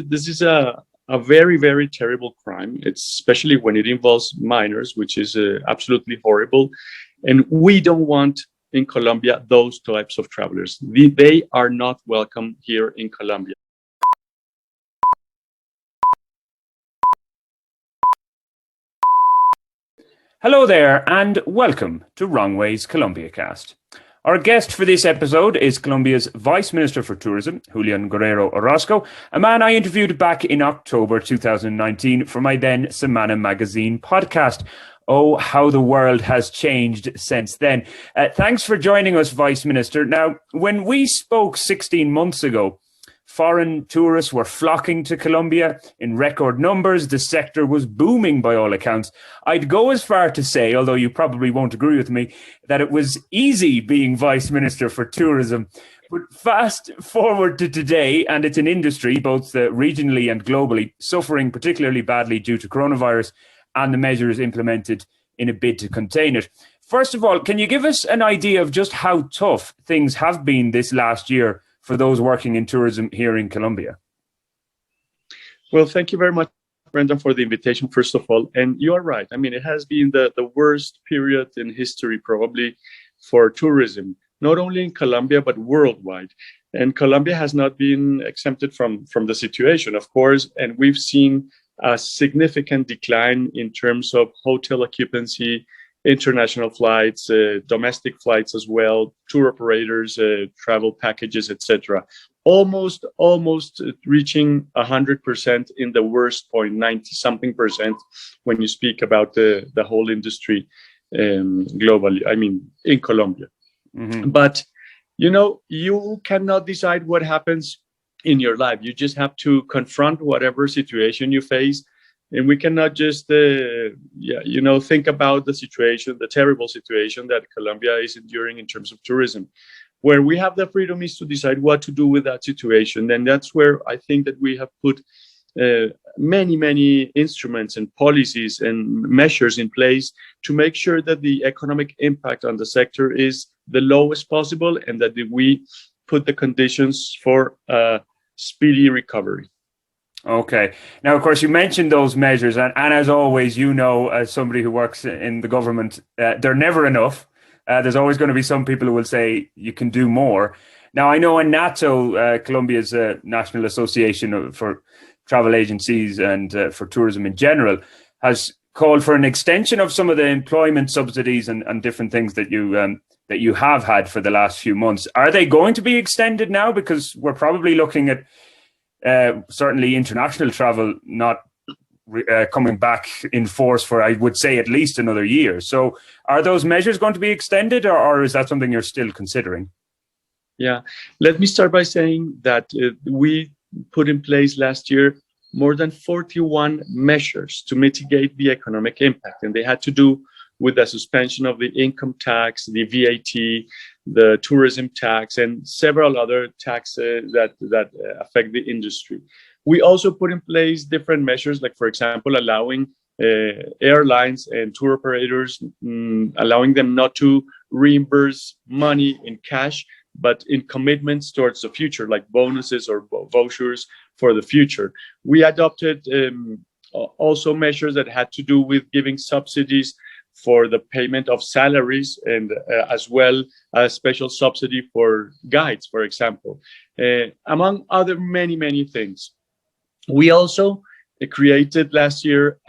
This is a very, very terrible crime. It's especially when it involves minors, which is absolutely horrible. And we don't want in Colombia those types of travelers. They are not welcome here in Colombia. Hello there, and welcome to Wrong Ways Colombia Cast. Our guest for this episode is Colombia's Vice Minister for Tourism, Julián Guerrero Orozco, a man I interviewed back in October 2019 for my then Semana magazine podcast. Oh, how the world has changed since then. Thanks for joining us, Vice Minister. Now, when we spoke 16 months ago, foreign tourists were flocking to Colombia in record numbers. The sector was booming by all accounts. I'd go as far to say, although you probably won't agree with me, that it was easy being Vice Minister for Tourism. But fast forward to today, and it's an industry, both regionally and globally, suffering particularly badly due to coronavirus and the measures implemented in a bid to contain it. First of all, can you give us an idea of just how tough things have been this last year for those working in tourism here in Colombia? Well, thank you very much, Brendan, for the invitation, first of all. And you are right. I mean, it has been the worst period in history, probably, for tourism, not only in Colombia, but worldwide. And Colombia has not been exempted from the situation, of course. And we've seen a significant decline in terms of hotel occupancy, international flights, domestic flights as well, tour operators, travel packages, etc. Almost reaching 100% in the worst point, 90-something percent when you speak about the whole industry globally, I mean, in Colombia. Mm-hmm. But, you cannot decide what happens in your life. You just have to confront whatever situation you face. And we cannot just, think about the situation, the terrible situation that Colombia is enduring in terms of tourism, where we have the freedom is to decide what to do with that situation. And that's where I think that we have put many instruments and policies and measures in place to make sure that the economic impact on the sector is the lowest possible and that we put the conditions for speedy recovery. Okay. Now, of course, you mentioned those measures, and as always, as somebody who works in the government, they're never enough. There's always going to be some people who will say you can do more. Now, I know NATO, Colombia's National Association for Travel Agencies and for tourism in general, has called for an extension of some of the employment subsidies and different things that you have had for the last few months. Are they going to be extended now? Because we're probably looking at certainly international travel not coming back in force for, I would say, at least another year. So are those measures going to be extended, or is that something you're still considering? Yeah, let me start by saying that we put in place last year more than 41 measures to mitigate the economic impact. And they had to do with the suspension of the income tax, the VAT, the tourism tax, and several other taxes that affect the industry. We also put in place different measures, like, for example, allowing airlines and tour operators, allowing them not to reimburse money in cash, but in commitments towards the future, like bonuses or vouchers for the future. We adopted also measures that had to do with giving subsidies for the payment of salaries, and as well a special subsidy for guides, for example, among other many things. We also created last year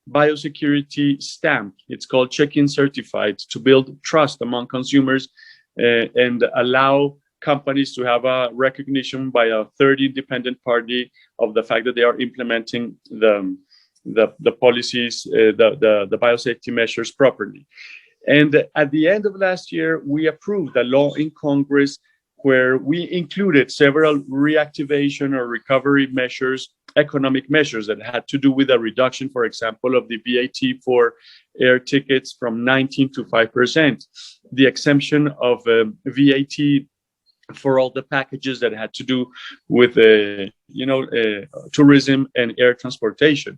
biosecurity stamp. It's called check-in certified, to build trust among consumers and allow companies to have a recognition by a third independent party of the fact that they are implementing the policies, the biosafety measures properly. And at the end of last year, we approved a law in Congress where we included several reactivation or recovery measures, economic measures that had to do with a reduction, for example, of the VAT for air tickets from 19 to 5%, the exemption of VAT for all the packages that had to do with tourism and air transportation.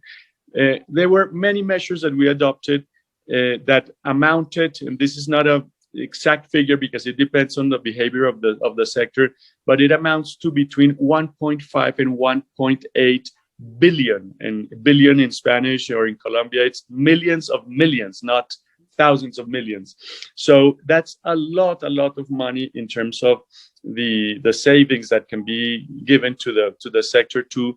There were many measures that we adopted that amounted, and this is not a exact figure because it depends on the behavior of the sector, but it amounts to between 1.5 and 1.8 billion. And billion in Spanish or in Colombia, it's millions of millions, not thousands of millions. So that's a lot of money in terms of the savings that can be given to the sector to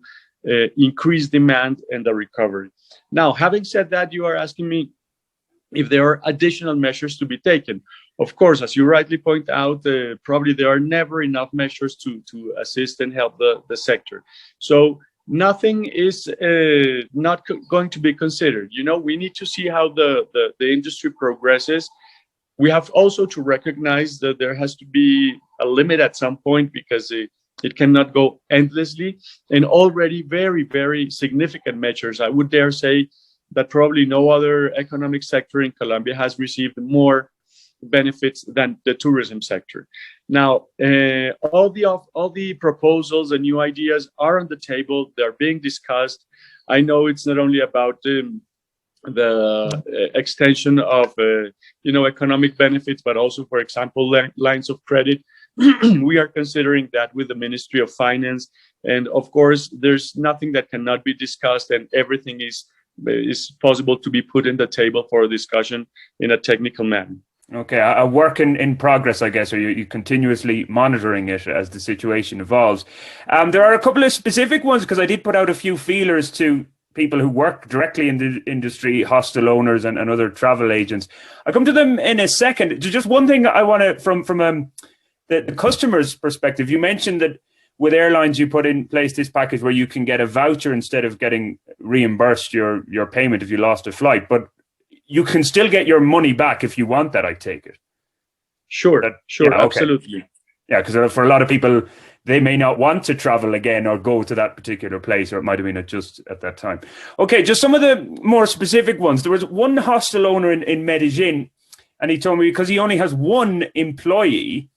increase demand and the recovery. Now, having said that, you are asking me if there are additional measures to be taken. Of course, as you rightly point out, probably there are never enough measures to assist and help the sector. So nothing is not going to be considered. You know, we need to see how the industry progresses. We have also to recognize that there has to be a limit at some point because it cannot go endlessly. And already very, very significant measures. I would dare say that probably no other economic sector in Colombia has received more benefits than the tourism sector. Now, all the proposals and new ideas are on the table. They're being discussed. I know it's not only about the extension of economic benefits, but also, for example, lines of credit. We are considering that with the Ministry of Finance, and of course, there's nothing that cannot be discussed, and everything is possible to be put in the table for a discussion in a technical manner. Okay, a work in progress, I guess, or you continuously monitoring it as the situation evolves. There are a couple of specific ones, because I did put out a few feelers to people who work directly in the industry, hostel owners and other travel agents. I'll come to them in a second. Just one thing I want to, from the customer's perspective, you mentioned that with airlines, you put in place this package where you can get a voucher instead of getting reimbursed your payment if you lost a flight. But you can still get your money back if you want that, I take it. Sure, yeah, okay. Absolutely. Yeah, because for a lot of people, they may not want to travel again or go to that particular place, or it might have been just at that time. Okay, just some of the more specific ones. There was one hostel owner in Medellin, and he told me because he only has one employee,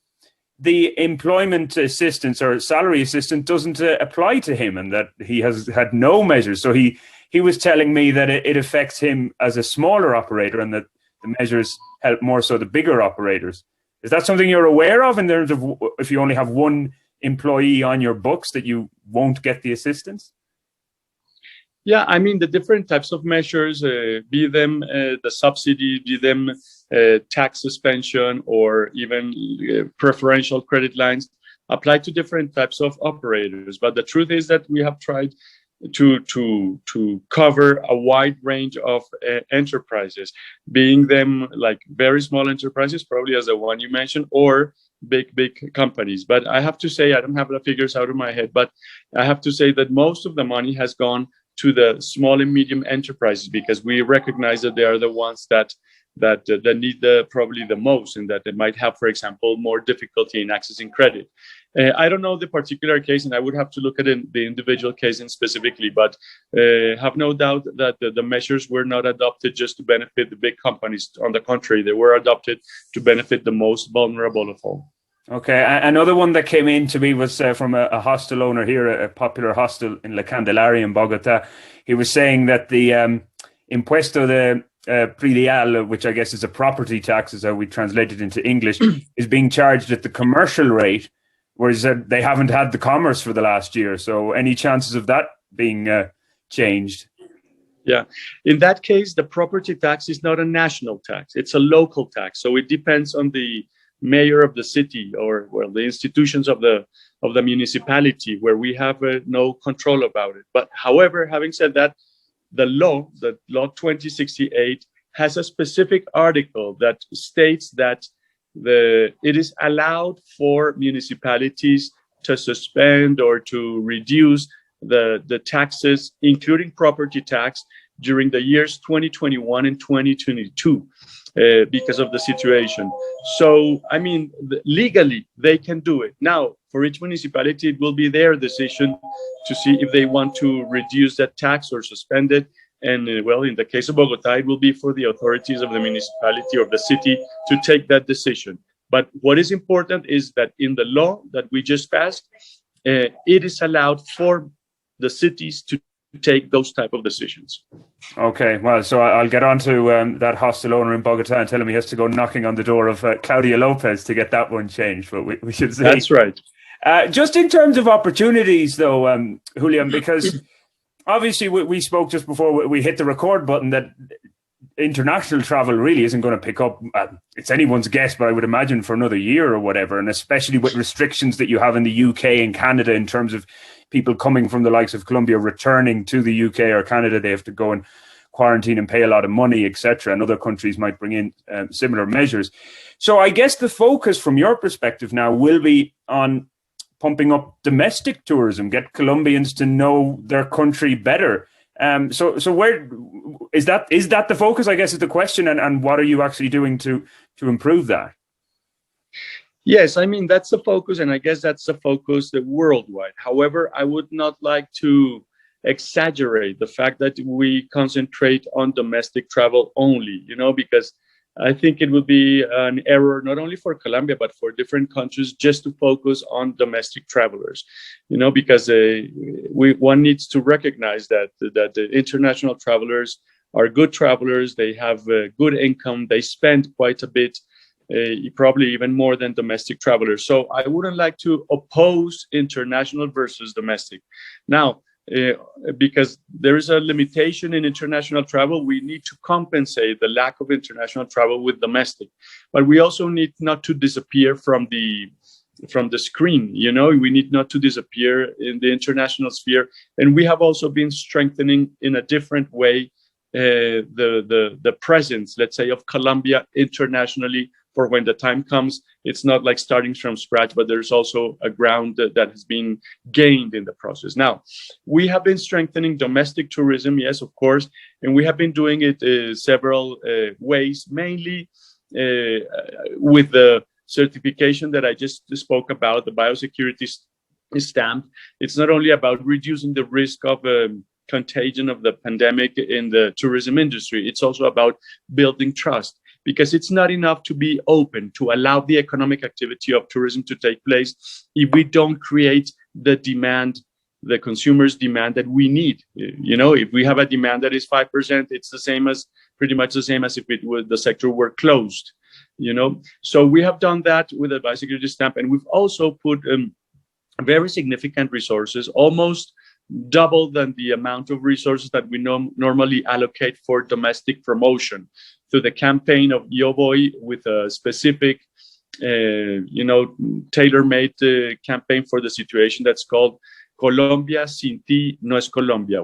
the employment assistance or salary assistance doesn't apply to him, and that he has had no measures. So he was telling me that it affects him as a smaller operator, and that the measures help more so the bigger operators. Is that something you're aware of in terms of if you only have one employee on your books that you won't get the assistance? Yeah, I mean, the different types of measures, be them the subsidy, be them tax suspension, or even preferential credit lines, apply to different types of operators. But the truth is that we have tried to cover a wide range of enterprises, being them like very small enterprises, probably as the one you mentioned, or big companies. But I have to say, I don't have the figures out of my head, but I have to say that most of the money has gone to the small and medium enterprises, because we recognize that they are the ones that need probably the most, and that they might have, for example, more difficulty in accessing credit. I don't know the particular case, and I would have to look at the individual case in specifically, but have no doubt that the measures were not adopted just to benefit the big companies. On the contrary, they were adopted to benefit the most vulnerable of all. Okay, another one that came in to me was from a hostel owner here, a popular hostel in La Candelaria in Bogota. He was saying that the impuesto de predial, which I guess is a property tax, is how we translate it into English, is being charged at the commercial rate, whereas they haven't had the commerce for the last year. So any chances of that being changed? Yeah, in that case, the property tax is not a national tax. It's a local tax. So it depends on the mayor of the city, or well, the institutions of the municipality, where we have no control about it. But however, having said that, the law 2068 has a specific article that states that it is allowed for municipalities to suspend or to reduce the taxes, including property tax, during the years 2021 and 2022. Because of the situation. So, I mean, legally, they can do it. Now, for each municipality, it will be their decision to see if they want to reduce that tax or suspend it. And, well, in the case of Bogota, it will be for the authorities of the municipality or the city to take that decision. But what is important is that in the law that we just passed, it is allowed for the cities to take those type of decisions. Okay, well, so I'll get on to that hostel owner in Bogota and tell him he has to go knocking on the door of Claudia Lopez to get that one changed, but we should see. That's right. Just in terms of opportunities, though, Julian, because obviously we spoke just before we hit the record button that international travel really isn't going to pick up. It's anyone's guess, but I would imagine for another year or whatever, and especially with restrictions that you have in the UK and Canada in terms of people coming from the likes of Colombia returning to the UK or Canada, they have to go and quarantine and pay a lot of money, etc. And other countries might bring in similar measures. So I guess the focus from your perspective now will be on pumping up domestic tourism, get Colombians to know their country better. So where is that the focus, I guess, is the question, and what are you actually doing to improve that? Yes, I mean, that's the focus, and I guess that's the focus worldwide. However, I would not like to exaggerate the fact that we concentrate on domestic travel only, because I think it would be an error not only for Colombia, but for different countries just to focus on domestic travelers, because one needs to recognize that the international travelers are good travelers. They have good income. They spend quite a bit, probably even more than domestic travelers. So I wouldn't like to oppose international versus domestic. Now, because there is a limitation in international travel, we need to compensate the lack of international travel with domestic. But we also need not to disappear from the screen. We need not to disappear in the international sphere. And we have also been strengthening in a different way the presence, let's say, of Colombia internationally. For when the time comes, it's not like starting from scratch, but there's also a ground that has been gained in the process. Now, we have been strengthening domestic tourism, yes, of course, and we have been doing it several ways, mainly with the certification that I just spoke about, the biosecurity stamp. It's not only about reducing the risk of contagion of the pandemic in the tourism industry, it's also about building trust. Because it's not enough to be open, to allow the economic activity of tourism to take place if we don't create the demand, the consumer's demand that we need. If we have a demand that is 5%, it's pretty much the same as if the sector were closed. So we have done that with the biosecurity stamp, and we've also put very significant resources, almost double than the amount of resources that we normally allocate for domestic promotion, through the campaign of Yo Voy, with a specific, tailor-made campaign for the situation that's called Colombia sin ti no es Colombia.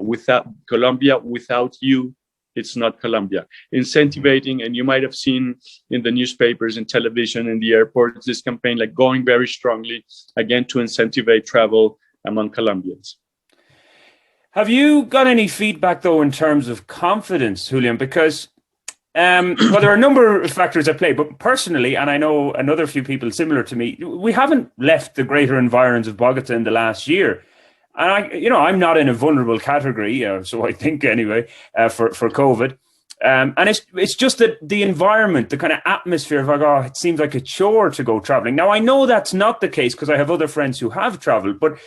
Colombia without you, it's not Colombia. Incentivizing, and you might have seen in the newspapers and television and the airports, this campaign going very strongly, again, to incentivize travel among Colombians. Have you got any feedback, though, in terms of confidence, Julian? Because there are a number of factors at play, but personally, and I know another few people similar to me, we haven't left the greater environs of Bogota in the last year. And I'm not in a vulnerable category, so I think anyway, for COVID. And it's just that the environment, the kind of atmosphere of, it seems like a chore to go traveling. Now, I know that's not the case because I have other friends who have traveled, but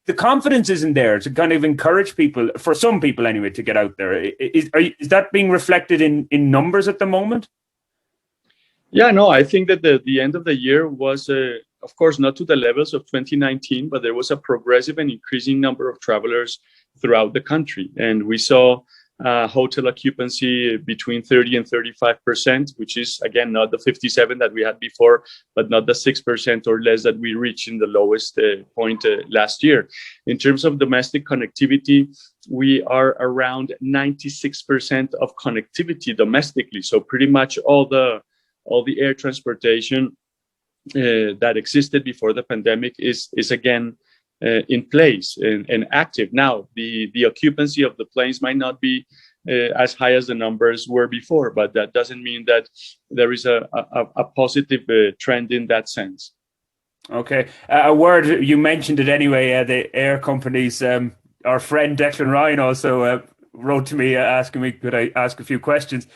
the confidence isn't there to kind of encourage people, for some people anyway, to get out there. Is that being reflected in numbers at the moment? Yeah, no, I think that the end of the year was, of course, not to the levels of 2019, but there was a progressive and increasing number of travelers throughout the country. And we saw hotel occupancy between 30 and 35%, which is, again, not the 57 that we had before, but not the 6% or less that we reached in the lowest point last year. In terms of domestic connectivity, we are around 96% of connectivity domestically. So pretty much all the air transportation that existed before the pandemic is again in place and active. Now, the occupancy of the planes might not be as high as the numbers were before, but that doesn't mean that there is a positive trend in that sense. Okay. A word, you mentioned it anyway, the air companies. Our friend Declan Ryan also wrote to me asking me, could I ask a few questions?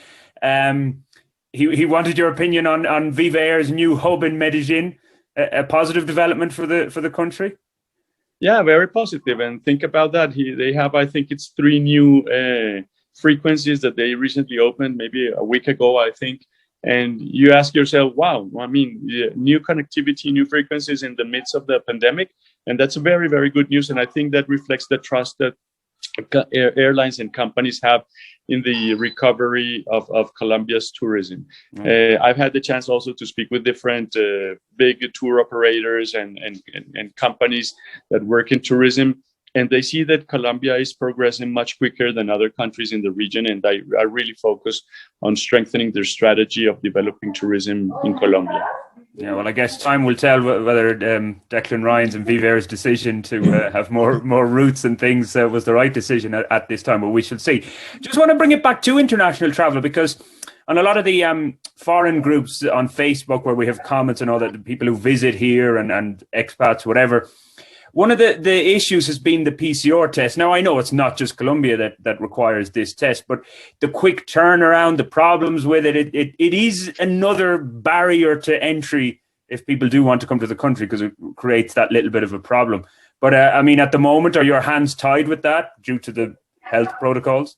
He wanted your opinion on Viva Air's new hub in Medellín, a positive development for the country. Yeah, very positive. And think about that. They have, I think it's 3 new frequencies that they recently opened, maybe a week ago, I think. And you ask yourself, wow, I mean, yeah, new connectivity, new frequencies in the midst of the pandemic. And that's very, very good news. And I think that reflects the trust that airlines and companies have in the recovery of Colombia's tourism. I've had the chance also to speak with different big tour operators and companies that work in tourism, and they see that Colombia is progressing much quicker than other countries in the region, and they are really focused on strengthening their strategy of developing tourism in Colombia. Yeah, well, I guess time will tell whether Declan Ryan's and Viver's decision to have more routes and things was the right decision at this time, but we shall see. Just want to bring it back to international travel, because on a lot of the foreign groups on Facebook where we have comments and all that, the people who visit here and expats, whatever, one of the issues has been the PCR test. Now, I know it's not just Colombia that requires this test, but the quick turnaround, the problems with it is another barrier to entry if people do want to come to the country, because it creates that little bit of a problem. But I mean, at the moment, are your hands tied with that due to the health protocols?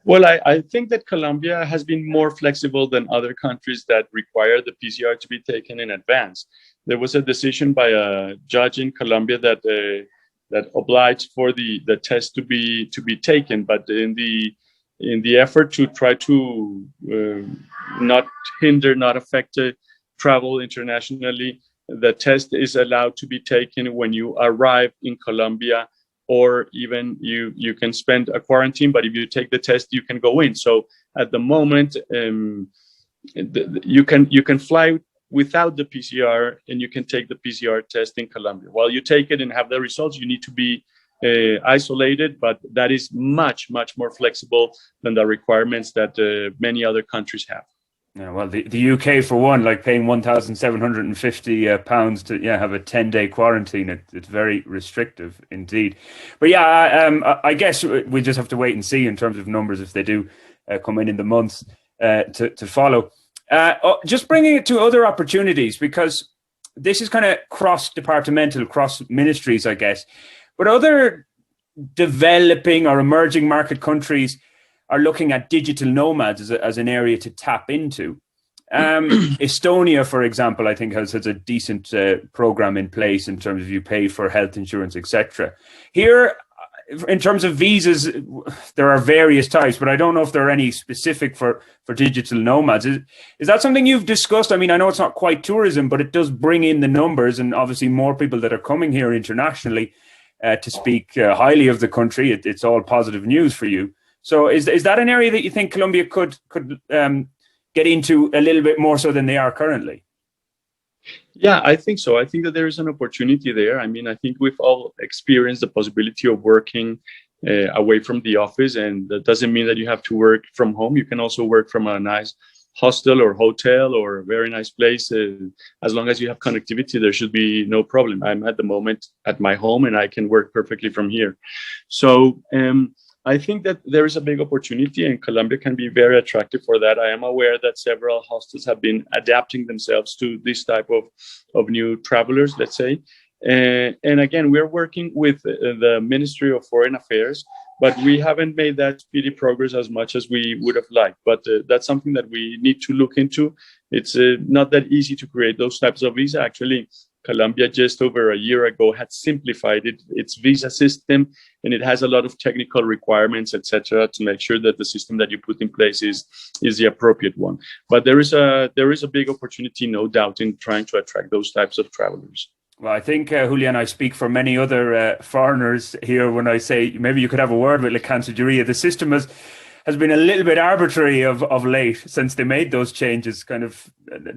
Well, I think that Colombia has been more flexible than other countries that require the PCR to be taken in advance. There was a decision by a judge in Colombia that obliged for the test to be taken, but in the effort to try to not affect travel internationally, the test is allowed to be taken when you arrive in Colombia, or even you can spend a quarantine, but if you take the test, you can go in. So at the moment, you can fly without the PCR, and you can take the PCR test in Colombia. While you take it and have the results, you need to be isolated, but that is much, much more flexible than the requirements that many other countries have. Yeah, well, the UK, for one, like paying £1,750 to have a 10-day quarantine, it's very restrictive indeed. But yeah, I guess we just have to wait and see in terms of numbers if they do come in the months to follow. Just bringing it to other opportunities, because this is kind of cross-departmental, cross-ministries, I guess. But other developing or emerging market countries are looking at digital nomads as an area to tap into. Estonia, for example, I think has a decent program in place in terms of you pay for health insurance, etc. Here, in terms of visas, there are various types, but I don't know if there are any specific for digital nomads. Is that something you've discussed? I mean, I know it's not quite tourism, but it does bring in the numbers, and obviously more people that are coming here internationally to speak highly of the country. It's all positive news for you. So is that an area that you think Colombia could get into a little bit more so than they are currently? Yeah, I think so. I think that there is an opportunity there. I mean, I think we've all experienced the possibility of working away from the office, and that doesn't mean that you have to work from home. You can also work from a nice hostel or hotel or a very nice place. As long as you have connectivity, there should be no problem. I'm at the moment at my home, and I can work perfectly from here. So I think that there is a big opportunity, and Colombia can be very attractive for that. I am aware that several hostels have been adapting themselves to this type of new travelers, let's say. And again, we're working with the Ministry of Foreign Affairs, but we haven't made that speedy progress as much as we would have liked. But that's something that we need to look into. It's not that easy to create those types of visa. Actually, Colombia just over a year ago had simplified its visa system, and it has a lot of technical requirements, etc., to make sure that the system that you put in place is the appropriate one. But there is a big opportunity, no doubt, in trying to attract those types of travelers. Well, I think, Julián, I speak for many other foreigners here when I say maybe you could have a word with La Cancilleria. The system has been a little bit arbitrary of late since they made those changes. Kind of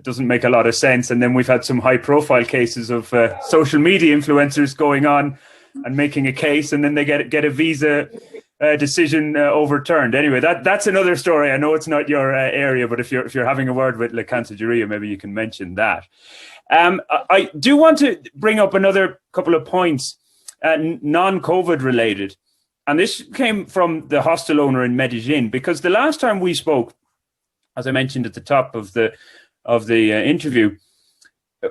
doesn't make a lot of sense. And then we've had some high profile cases of social media influencers going on and making a case, and then they get a visa decision overturned. Anyway, that's another story. I know it's not your area, but if you're having a word with La Cancilleria, maybe you can mention that. I do want to bring up another couple of points, non-COVID related. And this came from the hostel owner in Medellín, because the last time we spoke, as I mentioned at the top of the interview,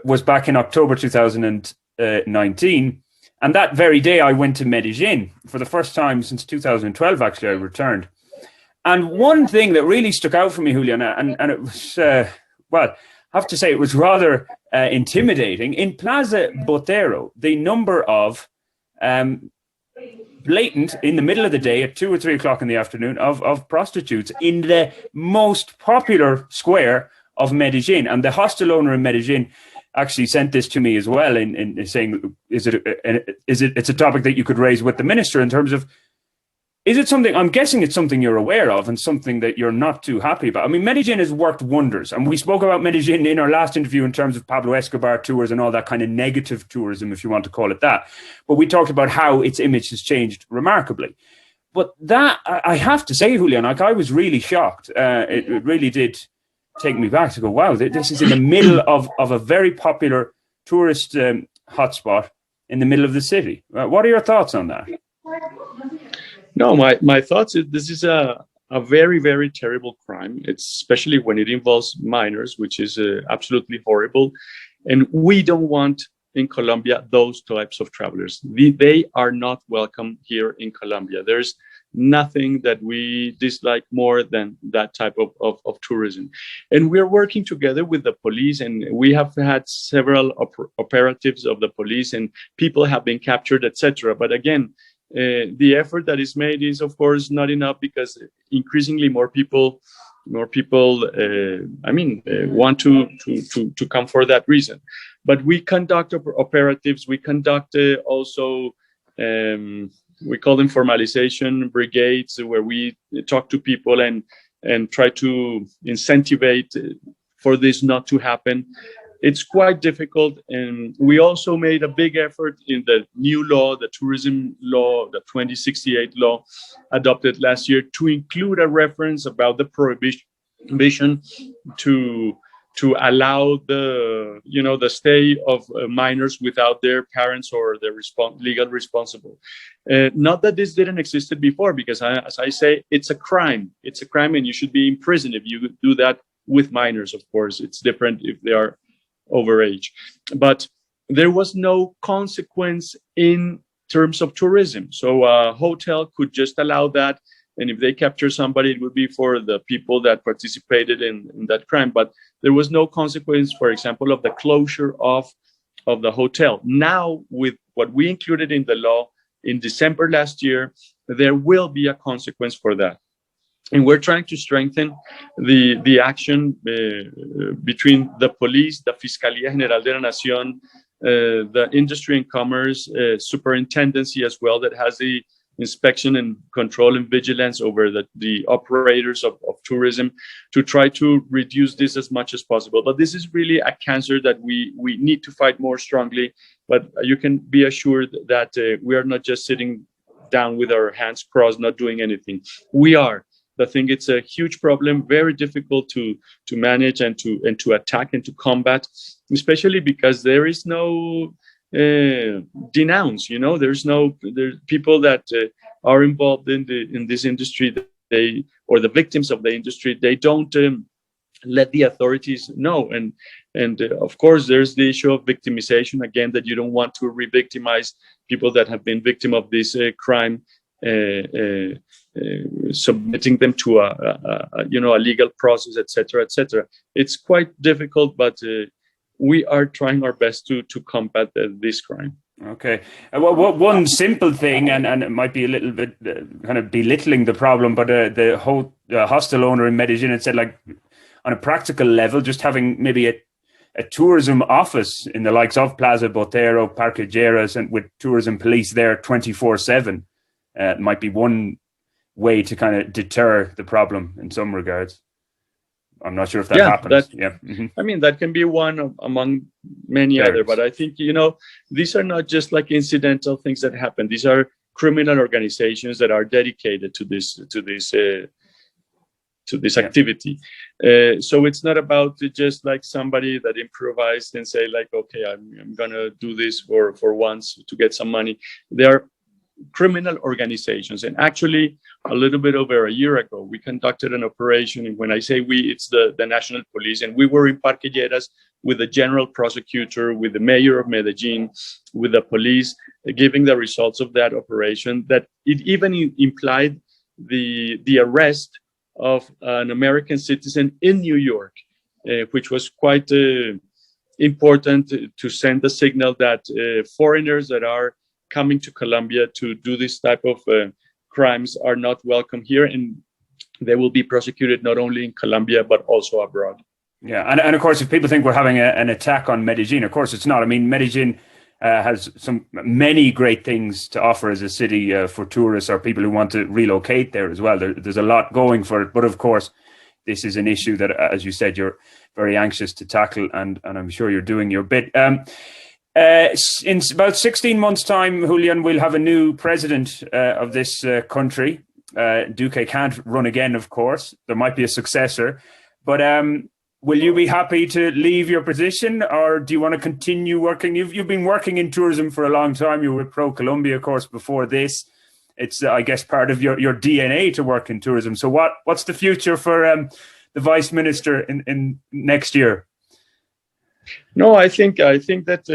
was back in October 2019. And that very day, I went to Medellin for the first time since 2012. Actually, I returned. And one thing that really stuck out for me, Julian, and it was, well, I have to say it was rather intimidating. In Plaza Botero, the number of blatant, in the middle of the day at 2 or 3 o'clock in the afternoon, of prostitutes in the most popular square of Medellin. And the hostel owner in Medellin actually sent this to me as well in saying, it's a topic that you could raise with the minister in terms of, is it something, I'm guessing it's something you're aware of and something that you're not too happy about. I mean, Medellin has worked wonders. And we spoke about Medellin in our last interview in terms of Pablo Escobar tours and all that kind of negative tourism, if you want to call it that. But we talked about how its image has changed remarkably. But that, I have to say, Julian, like, I was really shocked. It really did take me back to go, wow, this is in the middle of a very popular tourist hotspot in the middle of the city. What are your thoughts on that? No, my thoughts is this is a very, very terrible crime. It's especially when it involves minors, which is absolutely horrible. And we don't want in Colombia those types of travelers. They are not welcome here in Colombia. There's nothing that we dislike more than that type of tourism. And we're working together with the police, and we have had several operatives of the police, and people have been captured, etc. But again, the effort that is made is, of course, not enough, because increasingly more people want to come for that reason. But we conduct operatives. We conduct also, we call them formalization brigades, where we talk to people and try to incentivize for this not to happen. It's quite difficult, and we also made a big effort in the new law, the tourism law, the 2068 law adopted last year, to include a reference about the prohibition to allow the stay of minors without their parents or their legal responsible. Not that this didn't exist before, because as I say, it's a crime. It's a crime, and you should be in prison if you do that with minors. Of course, it's different if they are overage. But there was no consequence in terms of tourism. So a hotel could just allow that. And if they capture somebody, it would be for the people that participated in that crime. But there was no consequence, for example, of the closure of the hotel. Now, with what we included in the law in December last year, there will be a consequence for that. And we're trying to strengthen the action between the police, the Fiscalía General de la Nación, the Industry and Commerce Superintendency as well, that has the inspection and control and vigilance over the operators of tourism, to try to reduce this as much as possible. But this is really a cancer that we need to fight more strongly. But you can be assured that we are not just sitting down with our hands crossed, not doing anything. We are. I think it's a huge problem, very difficult to manage and to attack and to combat, especially because there is no denounce. There's people that are involved in this industry, or the victims of the industry, they don't let the authorities know. And of course, there's the issue of victimization again, that you don't want to re-victimize people that have been victim of this crime. Submitting them to a legal process, etc., etc. It's quite difficult, but we are trying our best to combat this crime. Okay. Well, one simple thing, and it might be a little bit kind of belittling the problem, but the whole hostel owner in Medellin had said, like, on a practical level, just having maybe a tourism office in the likes of Plaza Botero, Parque Lleras, and with tourism police there 24/7. Might be one way to kind of deter the problem in some regards. I'm not sure if that happens. I mean, that can be one among many other, but I think, these are not just like incidental things that happen. These are criminal organizations that are dedicated to this activity. So it's not about just like somebody that improvised and say like, okay, I'm gonna do this for once to get some money. They are criminal organizations. And actually, a little bit over a year ago, we conducted an operation. And when I say we, it's the national police. And we were in Parque Lleras with the general prosecutor, with the mayor of Medellin, with the police. giving the results of that operation, that it even implied the arrest of an American citizen in New York, which was quite important to send the signal that foreigners that are coming to Colombia to do this type of crimes are not welcome here, and they will be prosecuted not only in Colombia but also abroad. Yeah, and of course, if people think we're having an attack on Medellin, of course it's not. I mean, Medellin has many great things to offer as a city for tourists or people who want to relocate there as well. There's a lot going for it, but of course, this is an issue that, as you said, you're very anxious to tackle, and I'm sure you're doing your bit. In about 16 months' time, Julián, we'll have a new president of this country. Duque can't run again, of course. There might be a successor, but will you be happy to leave your position, or do you want to continue working? You've been working in tourism for a long time. You were with Pro Colombia, of course, before this. It's, I guess, part of your DNA to work in tourism. So what's the future for the vice minister in next year? No, I think that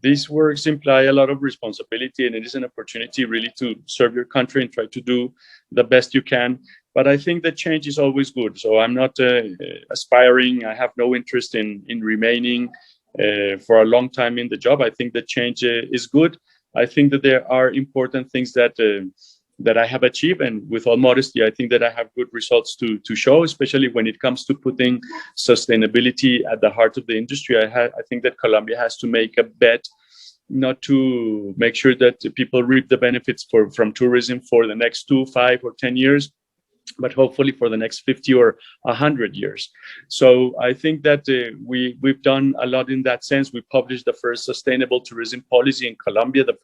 these works imply a lot of responsibility, and it is an opportunity really to serve your country and try to do the best you can. But I think that change is always good. So I'm not aspiring. I have no interest in remaining for a long time in the job. I think that change is good. I think that there are important things that I have achieved, and with all modesty, I think that I have good results to show, especially when it comes to putting sustainability at the heart of the industry. I think that Colombia has to make a bet not to make sure that people reap the benefits from tourism for the next 2, 5, or 10 years, but hopefully for the next 50 or 100 years. So I think that we've done a lot in that sense. We published the first sustainable tourism policy in Colombia, the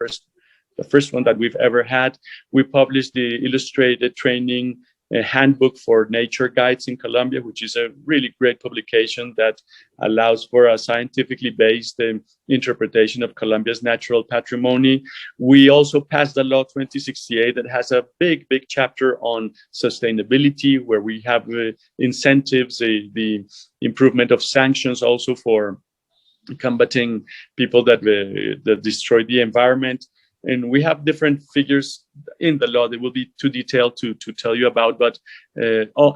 first one that we've ever had. We published the illustrated training handbook for nature guides in Colombia, which is a really great publication that allows for a scientifically based interpretation of Colombia's natural patrimony. We also passed the law 2068 that has a big chapter on sustainability, where we have incentives, the improvement of sanctions also for combating people that destroy the environment. And we have different figures in the law that will be too detailed to tell you about, but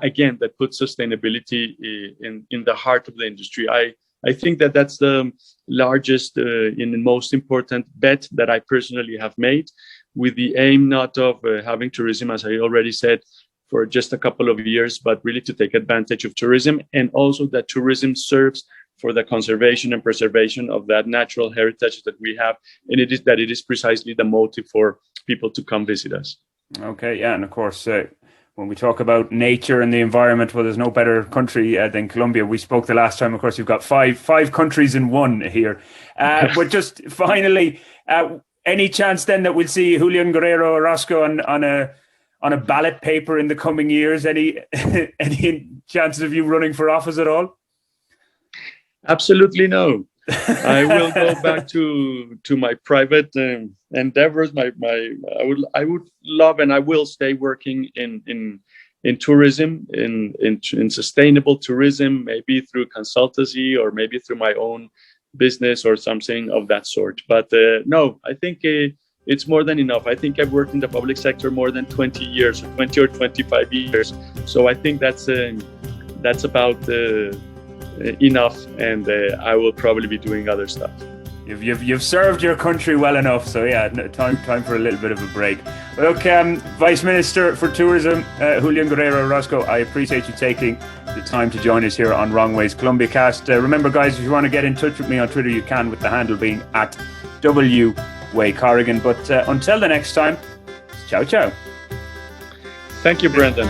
again, that puts sustainability in the heart of the industry. I think that that's the largest and most important bet that I personally have made, with the aim not of having tourism, as I already said, for just a couple of years, but really to take advantage of tourism, and also that tourism serves for the conservation and preservation of that natural heritage that we have. And it is precisely the motive for people to come visit us. Okay, yeah, and of course, when we talk about nature and the environment, well, there's no better country than Colombia. We spoke the last time, of course, you've got five countries in one here. But just finally, any chance then that we'll see Julián Guerrero Orozco on a ballot paper in the coming years? Any chances of you running for office at all? Absolutely no. I will go back to my private endeavors. I would love, and I will stay working in tourism, in sustainable tourism, maybe through consultancy or maybe through my own business or something of that sort. But no, I think it's more than enough. I think I've worked in the public sector more than 20 years, 20 or 25 years. So I think that's about enough, and I will probably be doing other stuff. You've served your country well enough, so yeah, time for a little bit of a break. Look, Vice Minister for Tourism, Julián Guerrero Orozco, I appreciate you taking the time to join us here on Wrong Ways Colombia Cast. Remember, guys, if you want to get in touch with me on Twitter, you can, with the handle being @WWayCorrigan. But until the next time, ciao. Thank you, Brendan.